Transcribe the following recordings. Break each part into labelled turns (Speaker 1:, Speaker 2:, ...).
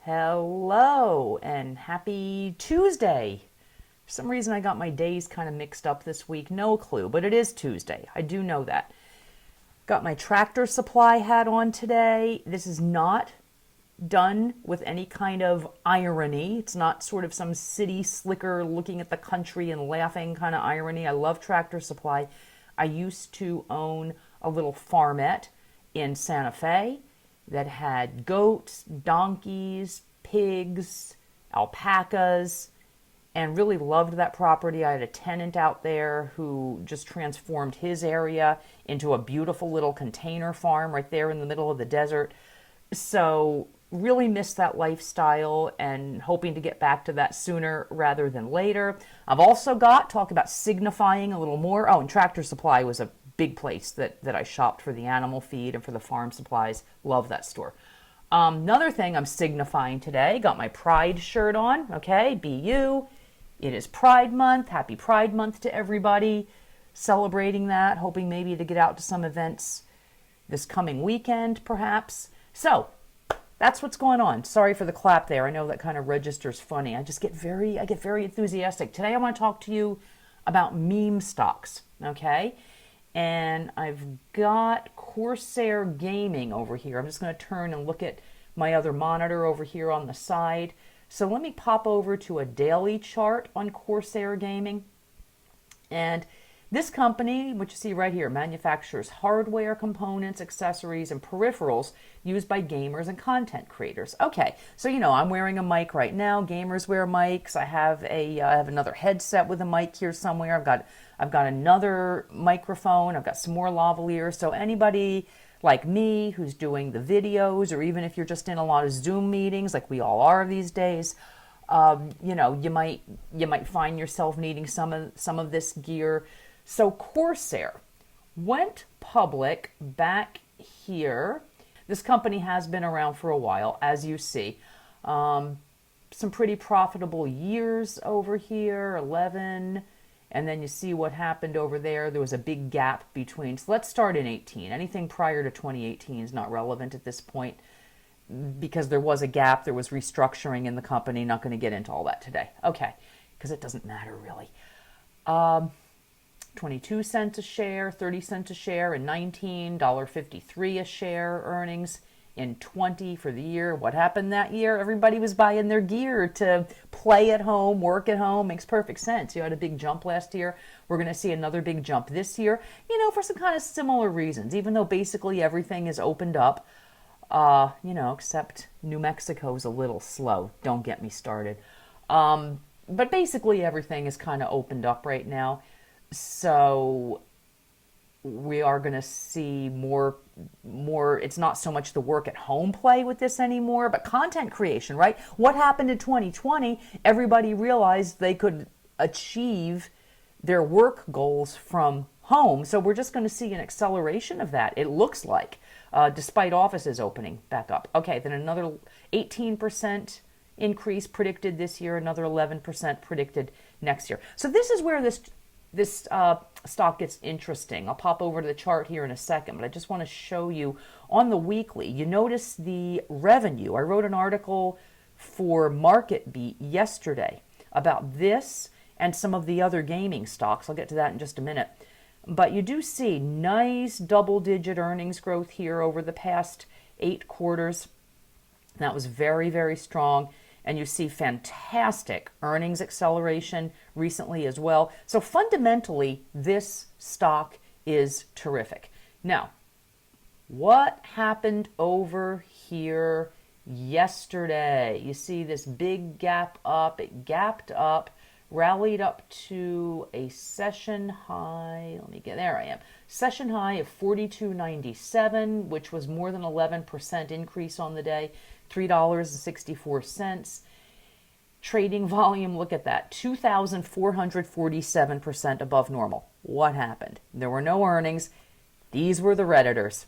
Speaker 1: Hello and happy Tuesday. For some reason I got my days kind of mixed up this week. No clue, but it is Tuesday. I do know that. Got my Tractor Supply hat on today. This is not done with any kind of irony. It's not sort of some city slicker looking at the country and laughing kind of irony. I love Tractor Supply. I used to own a little farmette in Santa Fe that had goats, donkeys, pigs, alpacas, and really loved that property. I had a tenant out there who just transformed his area into a beautiful little container farm right there in the middle of the desert. So really missed that lifestyle and hoping to get back to that sooner rather than later. I've also talk about signifying a little more. Oh, and Tractor Supply was a big place that I shopped for the animal feed and for the farm supplies. Love that store. Another thing I'm signifying today, got my Pride shirt on, okay, BU. It is Pride Month. Happy Pride Month to everybody. Celebrating that, hoping maybe to get out to some events this coming weekend, perhaps. So, that's what's going on. Sorry for the clap there. I know that kind of registers funny. I get very enthusiastic. Today I want to talk to you about meme stocks, okay? And I've got Corsair Gaming over here. I'm just going to turn and look at my other monitor over here on the side. So let me pop over to a daily chart on Corsair Gaming. And this company, which you see right here, manufactures hardware, components, accessories, and peripherals used by gamers and content creators. Okay, so I'm wearing a mic right now. Gamers wear mics. I have another headset with a mic here somewhere. I've got another microphone. I've got some more lavaliers. So anybody like me who's doing the videos, or even if you're just in a lot of Zoom meetings, like we all are these days, you might find yourself needing some of this gear. So Corsair went public back here. This company has been around for a while, as you see. Some pretty profitable years over here, 11. And then you see what happened over there. There was a big gap between. So let's start in 18. Anything prior to 2018 is not relevant at this point because there was a gap. There was restructuring in the company. Not going to get into all that today. Okay, because it doesn't matter really. 22 cents a share, 30 cents a share in 19, $1.53 a share earnings in 20 for the year. What happened that year? Everybody was buying their gear to play at home, work at home. Makes perfect sense. You had a big jump last year. We're going to see another big jump this year, for some kind of similar reasons, even though basically everything is opened up, except New Mexico's a little slow. Don't get me started. But basically everything is kind of opened up right now. So we are going to see more, it's not so much the work at home play with this anymore, but content creation, right? What happened in 2020? Everybody realized they could achieve their work goals from home. So we're just going to see an acceleration of that, it looks like, despite offices opening back up. Okay, then another 18% increase predicted this year, another 11% predicted next year. So this is where this stock gets interesting. I'll pop over to the chart here in a second, but I just want to show you on the weekly. You notice the revenue. I wrote an article for MarketBeat yesterday about this and some of the other gaming stocks. I'll get to that in just a minute. But you do see nice double-digit earnings growth here over the past 8 quarters. That was very, very strong. And you see fantastic earnings acceleration recently as well. So fundamentally, this stock is terrific. Now, what happened over here yesterday? You see this big gap up. It gapped up, rallied up to a session high. There I am. Session high of 42.97, which was more than 11% increase on the day. $3.64. Trading volume, look at that, 2,447% above normal. What happened? There were no earnings. These were the Redditors.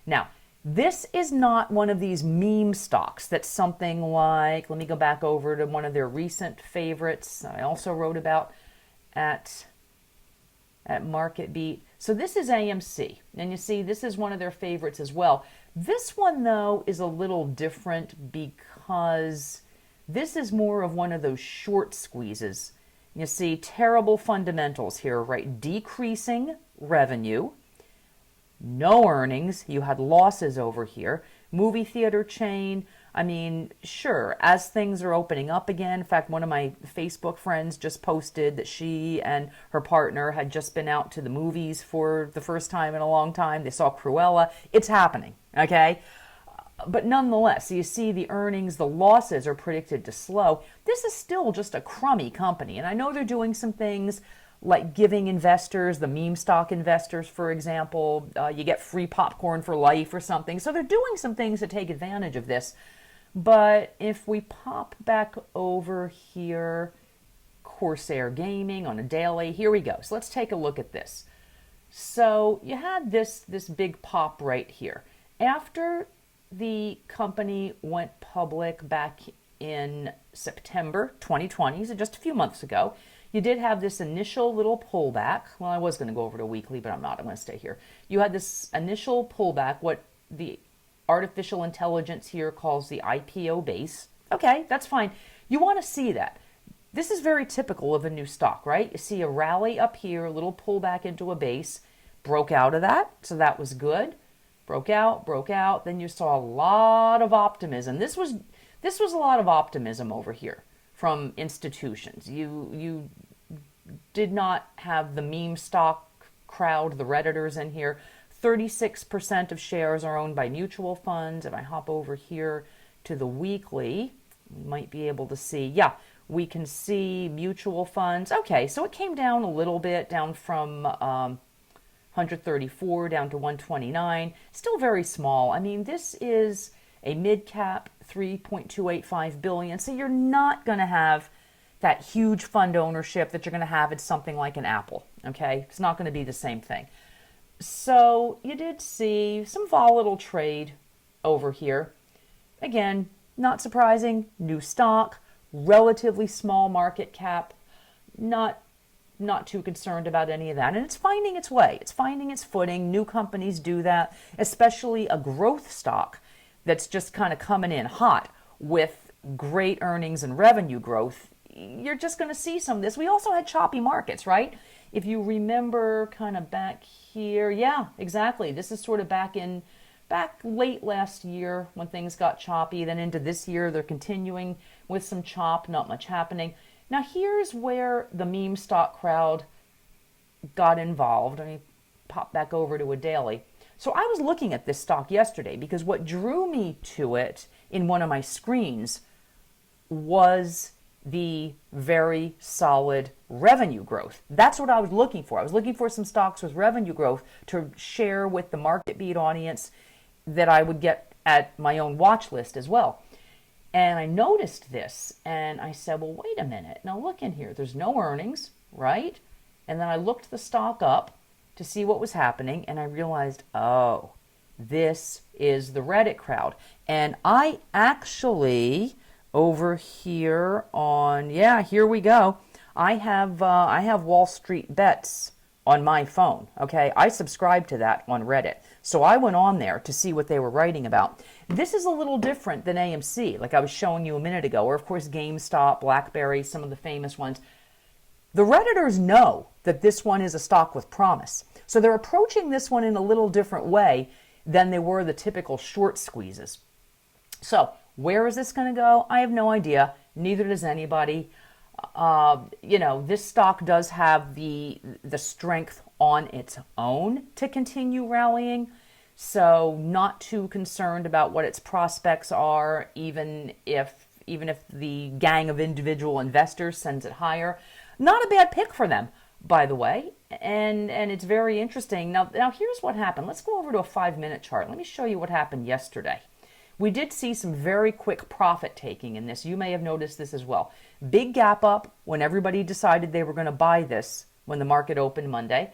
Speaker 1: Now, this is not one of these meme stocks that's something like, let me go back over to one of their recent favorites I also wrote about at MarketBeat. So this is AMC, and you see this is one of their favorites as well. This one, though, is a little different because this is more of one of those short squeezes. You see terrible fundamentals here, right? Decreasing revenue, no earnings, you had losses over here. Movie theater chain, I mean, sure, as things are opening up again. In fact, one of my Facebook friends just posted that she and her partner had just been out to the movies for the first time in a long time. They saw Cruella. It's happening, okay? But nonetheless, you see the earnings, the losses are predicted to slow. This is still just a crummy company. And I know they're doing some things like giving investors, the meme stock investors, for example, you get free popcorn for life or something. So they're doing some things to take advantage of this. But if we pop back over here, Corsair Gaming on a daily, here we go. So let's take a look at this. So you had this big pop right here. After the company went public back in September 2020, so just a few months ago, you did have this initial little pullback. Well, I was going to go over to weekly, but I'm not. I'm going to stay here. You had this initial pullback, what the artificial intelligence here calls the IPO base. Okay, that's fine. You want to see that. This is very typical of a new stock, right? You see a rally up here, a little pullback into a base, broke out of that, so that was good. Broke out, then you saw a lot of optimism. This was a lot of optimism over here from institutions. You did not have the meme stock crowd, the Redditors in here. 36% of shares are owned by mutual funds. If I hop over here to the weekly, we might be able to see, yeah, we can see mutual funds. Okay, so it came down a little bit, down from 134 down to 129. Still very small. I mean, this is a mid-cap, 3.285 billion. So you're not going to have that huge fund ownership that you're going to have at something like an Apple. Okay, it's not going to be the same thing. So you did see some volatile trade over here. Again, not surprising. New stock, relatively small market cap. Not too concerned about any of that. And it's finding its way. It's finding its footing. New companies do that, especially a growth stock that's just kind of coming in hot with great earnings and revenue growth. You're just going to see some of this. We also had choppy markets, right? If you remember kind of back here, yeah, exactly. This is sort of back late last year when things got choppy. Then into this year, they're continuing with some chop, not much happening. Now, here's where the meme stock crowd got involved. Let me pop back over to a daily. So I was looking at this stock yesterday because what drew me to it in one of my screens was the very solid revenue growth. That's what I was looking for. I was looking for some stocks with revenue growth to share with the market beat audience that I would get at my own watch list as well. And I noticed this, and I said, well, wait a minute. Now look in here. There's no earnings, right? And then I looked the stock up to see what was happening, and I realized, oh, this is the Reddit crowd. And I actually, over here on, yeah, here we go. I have Wall Street Bets on my phone, okay? I subscribe to that on Reddit. So I went on there to see what they were writing about. This is a little different than AMC, like I was showing you a minute ago, or of course GameStop, Blackberry, some of the famous ones. The Redditors know that this one is a stock with promise. So they're approaching this one in a little different way than they were the typical short squeezes. So where is this going to go? I have no idea. Neither does anybody. This stock does have the strength on its own to continue rallying. So not too concerned about what its prospects are, even if the gang of individual investors sends it higher. Not a bad pick for them, by the way, and it's very interesting. Now here's what happened. Let's go over to a 5-minute chart. Let me show you what happened yesterday. We did see some very quick profit taking in this. You may have noticed this as well. Big gap up when everybody decided they were going to buy this when the market opened Monday.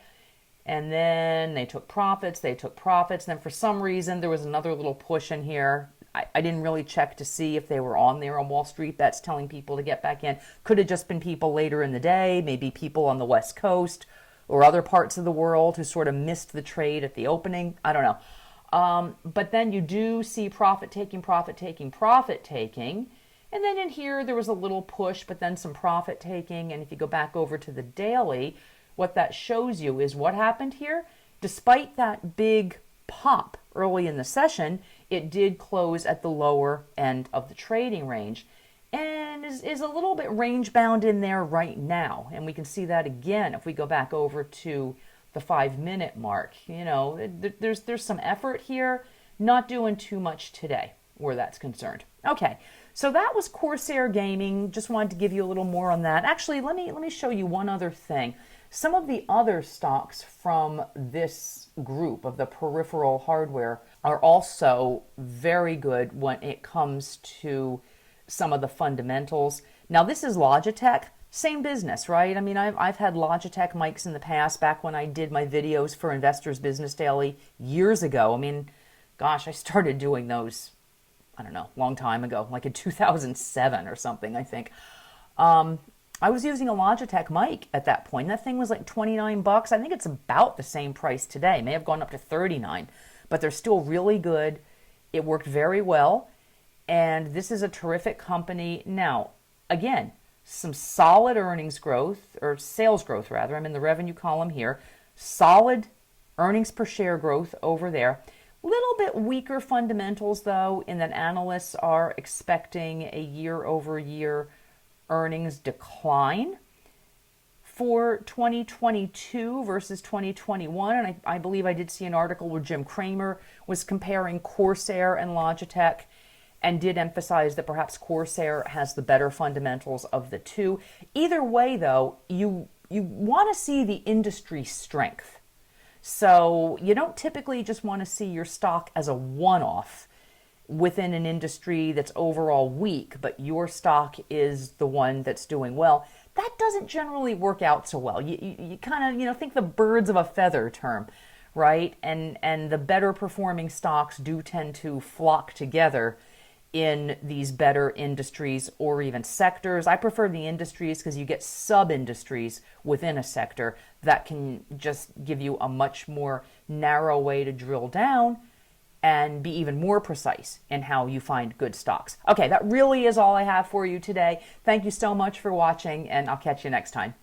Speaker 1: And then they took profits. Then for some reason, there was another little push in here. I didn't really check to see if they were on there on Wall Street Bets telling people to get back in. Could have just been people later in the day, maybe people on the West Coast or other parts of the world who sort of missed the trade at the opening. I don't know. But then you do see profit taking, profit taking, profit taking. And then in here, there was a little push, but then some profit taking. And if you go back over to the daily, what that shows you is what happened here. Despite that big pop early in the session, it did close at the lower end of the trading range and is a little bit range bound in there right now. And we can see that again if we go back over to the 5-minute mark. You know, there's some effort here, not doing too much today where that's concerned. Okay, so that was Corsair Gaming. Just wanted to give you a little more on that. Actually, let me show you one other thing. Some of the other stocks from this group of the peripheral hardware are also very good when it comes to some of the fundamentals. Now, this is Logitech, same business, right? I mean, I've had Logitech mics in the past, back when I did my videos for Investors Business Daily years ago. I mean, gosh, I started doing those, I don't know, long time ago, like in 2007 or something, I think. I was using a Logitech mic at that point. That thing was like 29 bucks. I think it's about the same price today. It may have gone up to 39, but they're still really good. It worked very well. And this is a terrific company. Now, again, some solid earnings growth, or sales growth rather. I'm in the revenue column here. Solid earnings per share growth over there. Little bit weaker fundamentals though, in that analysts are expecting a year-over-year earnings decline for 2022 versus 2021. And I believe I did see an article where Jim Cramer was comparing Corsair and Logitech and did emphasize that perhaps Corsair has the better fundamentals of the two. Either way, though, you want to see the industry strength. So you don't typically just want to see your stock as a one-off within an industry that's overall weak, but your stock is the one that's doing well. That doesn't generally work out so well. You kind of, think the birds of a feather term, right? And the better performing stocks do tend to flock together in these better industries or even sectors. I prefer the industries because you get sub-industries within a sector that can just give you a much more narrow way to drill down and be even more precise in how you find good stocks. Okay, that really is all I have for you today. Thank you so much for watching, and I'll catch you next time.